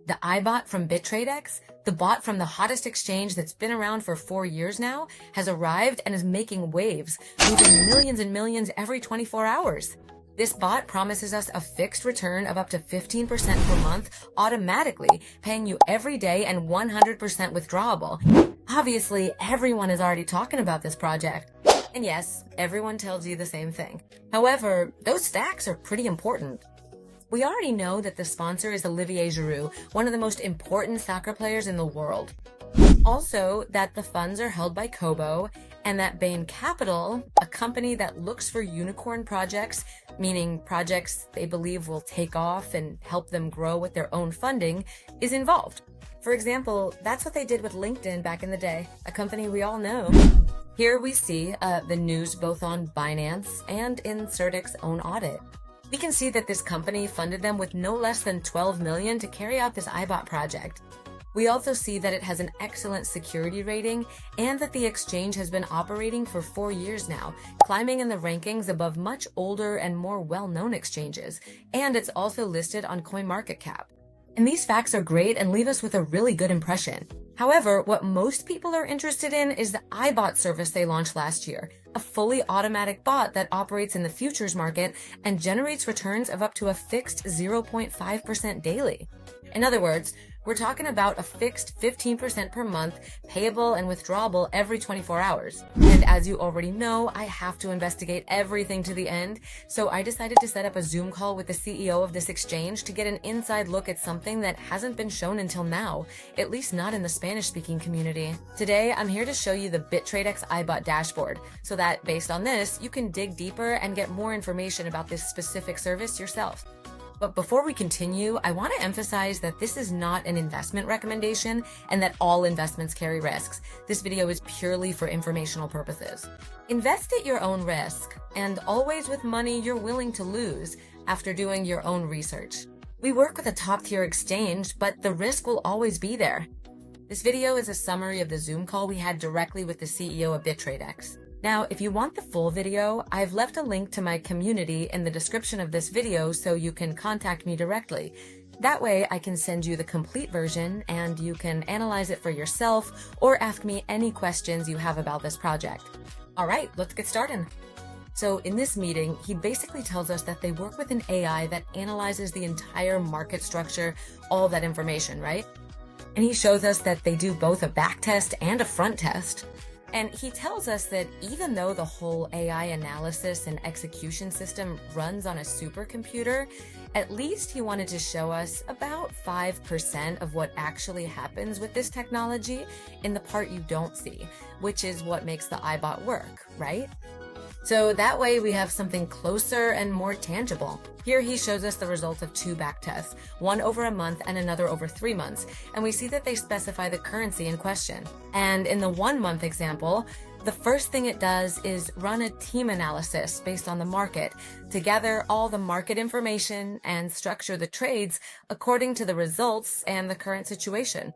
The 𝗓𝗏bot from Bitradex, the bot from the hottest exchange that's been around for 4 years now, has arrived and is making waves, moving millions and millions every 24 hours. This bot promises us a fixed return of up to 15% per month automatically, paying you every day and 100% withdrawable. Obviously, everyone is already talking about this project. And yes, everyone tells you the same thing. However, those stacks are pretty important. We already know that the sponsor is Olivier Giroud, one of the most important soccer players in the world. Also, that the funds are held by Kobo, and that Bain Capital, a company that looks for unicorn projects, meaning projects they believe will take off and help them grow with their own funding, is involved. For example, that's what they did with LinkedIn back in the day, a company we all know. Here we see the news both on Binance and in Certic's own audit. We can see that this company funded them with no less than $12 million to carry out this 𝗓𝗏bot project. We also see that it has an excellent security rating and that the exchange has been operating for 4 years now, climbing in the rankings above much older and more well-known exchanges. And it's also listed on CoinMarketCap. And these facts are great and leave us with a really good impression. However, what most people are interested in is the 𝗓𝗏bot service they launched last year, a fully automatic bot that operates in the futures market and generates returns of up to a fixed 0.5% daily. In other words, we're talking about a fixed 15% per month, payable and withdrawable every 24 hours. And as you already know, I have to investigate everything to the end, so I decided to set up a Zoom call with the CEO of this exchange to get an inside look at something that hasn't been shown until now, at least not in the Spanish-speaking community. Today, I'm here to show you the Bitradex 𝗓𝗏bot dashboard, so that based on this, you can dig deeper and get more information about this specific service yourself. But before we continue, I want to emphasize that this is not an investment recommendation and that all investments carry risks. This video is purely for informational purposes. Invest at your own risk, and always with money you're willing to lose after doing your own research. We work with a top-tier exchange, but the risk will always be there. This video is a summary of the Zoom call we had directly with the CEO of Bitradex. Now, if you want the full video, I've left a link to my community in the description of this video so you can contact me directly. That way, I can send you the complete version and you can analyze it for yourself or ask me any questions you have about this project. All right, let's get started. So in this meeting, he basically tells us that they work with an AI that analyzes the entire market structure, all that information, right? And he shows us that they do both a back test and a front test. And he tells us that even though the whole AI analysis and execution system runs on a supercomputer, at least he wanted to show us about 5% of what actually happens with this technology in the part you don't see, which is what makes the 𝗓𝗏bot work, right? So that way we have something closer and more tangible. Here he shows us the results of 2 back tests, one over a month and another over 3 months, and we see that they specify the currency in question. And in the 1-month example, the first thing it does is run a team analysis based on the market to gather all the market information and structure the trades according to the results and the current situation.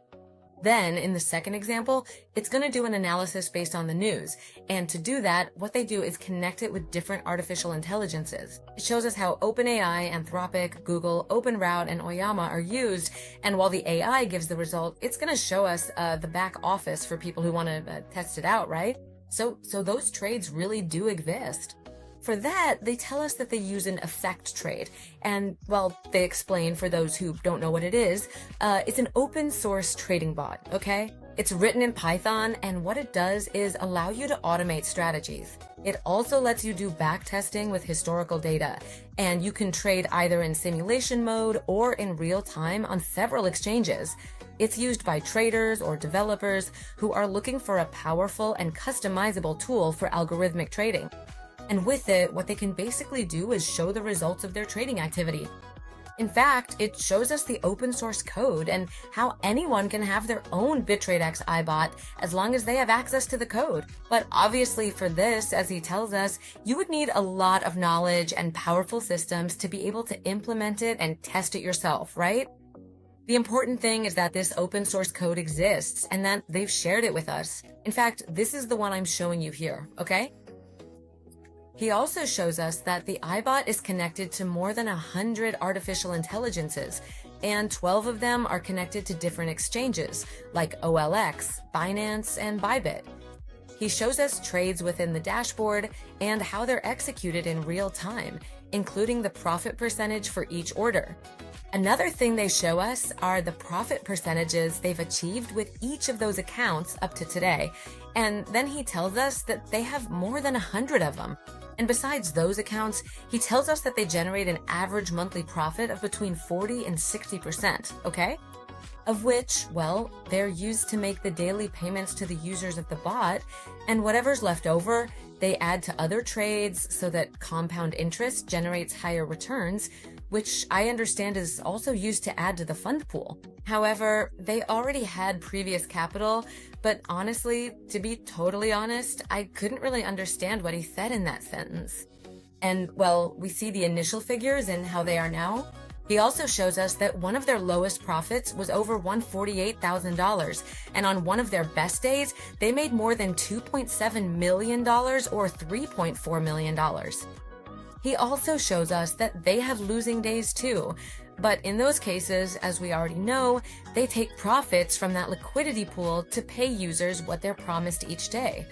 Then, in the second example, it's going to do an analysis based on the news. And to do that, what they do is connect it with different artificial intelligences. It shows us how OpenAI, Anthropic, Google, OpenRoute, and 𝗂𝗏bot are used. And while the AI gives the result, it's going to show us the back office for people who want to test it out, right? So those trades really do exist. For that, they tell us that they use an effect trade. And, well, they explain for those who don't know what it is, it's an open source trading bot, okay? It's written in Python, and what it does is allow you to automate strategies. It also lets you do back testing with historical data, and you can trade either in simulation mode or in real time on several exchanges. It's used by traders or developers who are looking for a powerful and customizable tool for algorithmic trading. And with it, what they can basically do is show the results of their trading activity. In fact, it shows us the open source code and how anyone can have their own Bitradex 𝗓𝗏bot as long as they have access to the code. But obviously for this, as he tells us, you would need a lot of knowledge and powerful systems to be able to implement it and test it yourself, right? The important thing is that this open source code exists and that they've shared it with us. In fact, this is the one I'm showing you here, okay? He also shows us that the 𝗓𝗏bot is connected to more than 100 artificial intelligences, and 12 of them are connected to different exchanges like OLX, Binance, and Bybit. He shows us trades within the dashboard and how they're executed in real time, including the profit percentage for each order. Another thing they show us are the profit percentages they've achieved with each of those accounts up to today, and then he tells us that they have more than 100 of them. And besides those accounts, he tells us that they generate an average monthly profit of between 40 and 60%, okay? Of which, well, they're used to make the daily payments to the users of the bot, and whatever's left over, they add to other trades so that compound interest generates higher returns, which I understand is also used to add to the fund pool. However, they already had previous capital, but honestly, to be totally honest, I couldn't really understand what he said in that sentence. And, well, we see the initial figures and how they are now. He also shows us that one of their lowest profits was over $148,000, and on one of their best days, they made more than $2.7 million or $3.4 million. He also shows us that they have losing days too, but in those cases, as we already know, they take profits from that liquidity pool to pay users what they're promised each day.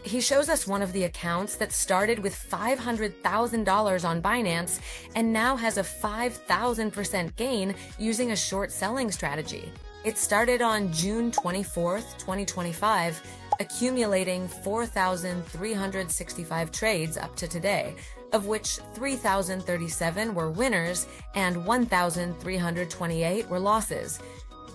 He shows us one of the accounts that started with $500,000 on Binance and now has a 5,000% gain using a short selling strategy. It started on June 24th, 2025, accumulating 4,365 trades up to today, of which 3,037 were winners and 1,328 were losses.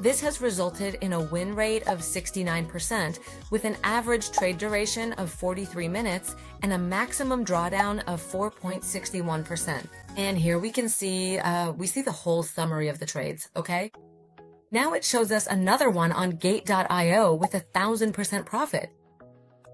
This has resulted in a win rate of 69%, with an average trade duration of 43 minutes and a maximum drawdown of 4.61%. And here we can see, the whole summary of the trades, okay? Now it shows us another one on Gate.io with 1,000% profit.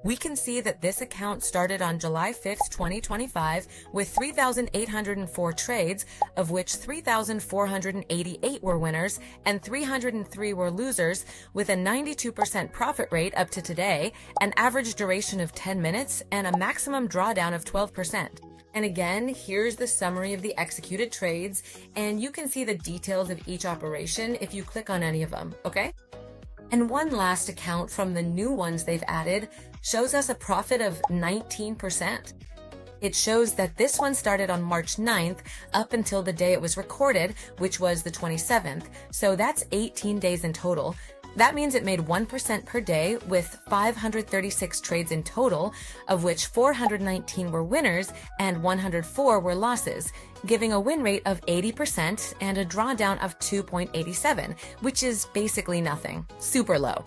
We can see that this account started on July 5th, 2025 with 3,804 trades, of which 3,488 were winners and 303 were losers, with a 92% profit rate up to today, an average duration of 10 minutes, and a maximum drawdown of 12%. And again, here's the summary of the executed trades, and you can see the details of each operation if you click on any of them, okay? And one last account from the new ones they've added shows us a profit of 19%. It shows that this one started on March 9th up until the day it was recorded, which was the 27th. So that's 18 days in total. That means it made 1% per day with 536 trades in total, of which 419 were winners and 104 were losses, giving a win rate of 80% and a drawdown of 2.87, which is basically nothing. Super low.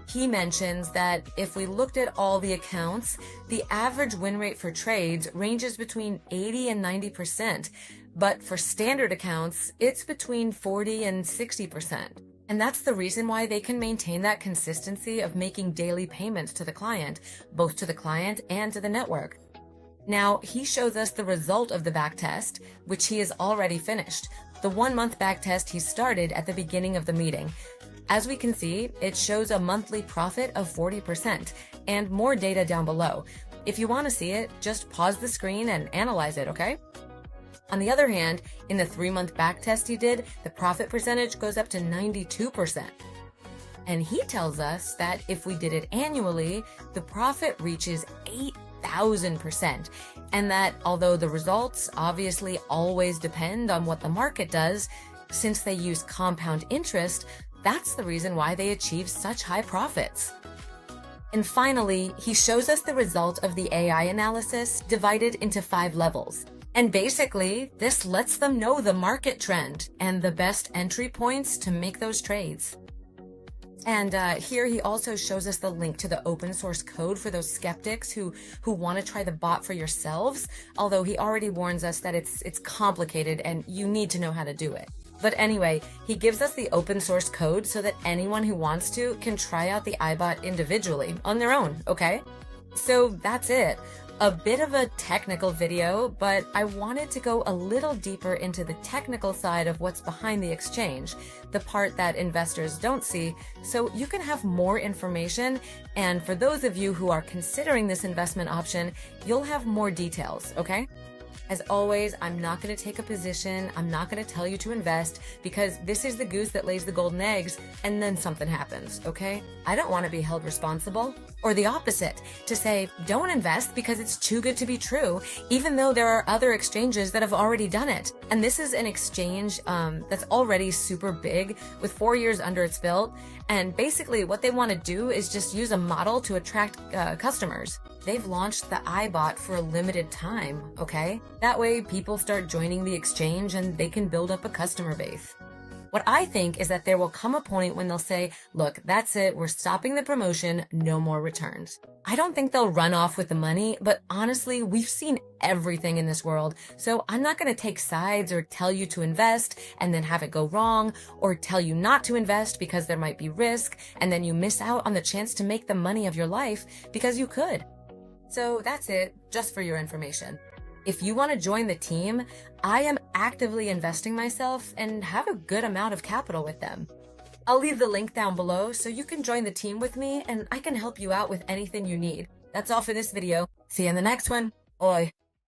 He mentions that if we looked at all the accounts, the average win rate for trades ranges between 80 and 90%, but for standard accounts, it's between 40 and 60%. And that's the reason why they can maintain that consistency of making daily payments to the client, both to the client and to the network. Now, he shows us the result of the backtest, which he has already finished. The 1-month backtest he started at the beginning of the meeting. As we can see, it shows a monthly profit of 40% and more data down below. If you want to see it, just pause the screen and analyze it, okay? On the other hand, in the 3-month backtest he did, the profit percentage goes up to 92%. And he tells us that if we did it annually, the profit reaches 8,000%. And that although the results obviously always depend on what the market does, since they use compound interest, that's the reason why they achieve such high profits. And finally, he shows us the result of the AI analysis divided into 5 levels. And basically, this lets them know the market trend and the best entry points to make those trades. And here he also shows us the link to the open source code for those skeptics who want to try the bot for yourselves, although he already warns us that it's complicated and you need to know how to do it. But anyway, he gives us the open source code so that anyone who wants to can try out the iBot individually on their own, okay? So that's it. A bit of a technical video, but I wanted to go a little deeper into the technical side of what's behind the exchange, the part that investors don't see, so you can have more information, and for those of you who are considering this investment option, you'll have more details, okay? As always, I'm not going to take a position. I'm not going to tell you to invest because this is the goose that lays the golden eggs and then something happens, okay? I don't want to be held responsible. Or the opposite, to say, don't invest because it's too good to be true, even though there are other exchanges that have already done it. And this is an exchange that's already super big with 4 years under its belt. And basically what they want to do is just use a model to attract customers. They've launched the iBot for a limited time, okay? That way people start joining the exchange and they can build up a customer base. What I think is that there will come a point when they'll say, look, that's it, we're stopping the promotion, no more returns. I don't think they'll run off with the money, but honestly, we've seen everything in this world, so I'm not going to take sides or tell you to invest and then have it go wrong, or tell you not to invest because there might be risk, and then you miss out on the chance to make the money of your life because you could. So that's it, just for your information. If you want to join the team, I am actively investing myself and have a good amount of capital with them. I'll leave the link down below so you can join the team with me and I can help you out with anything you need. That's all for this video. See you in the next one. Oi.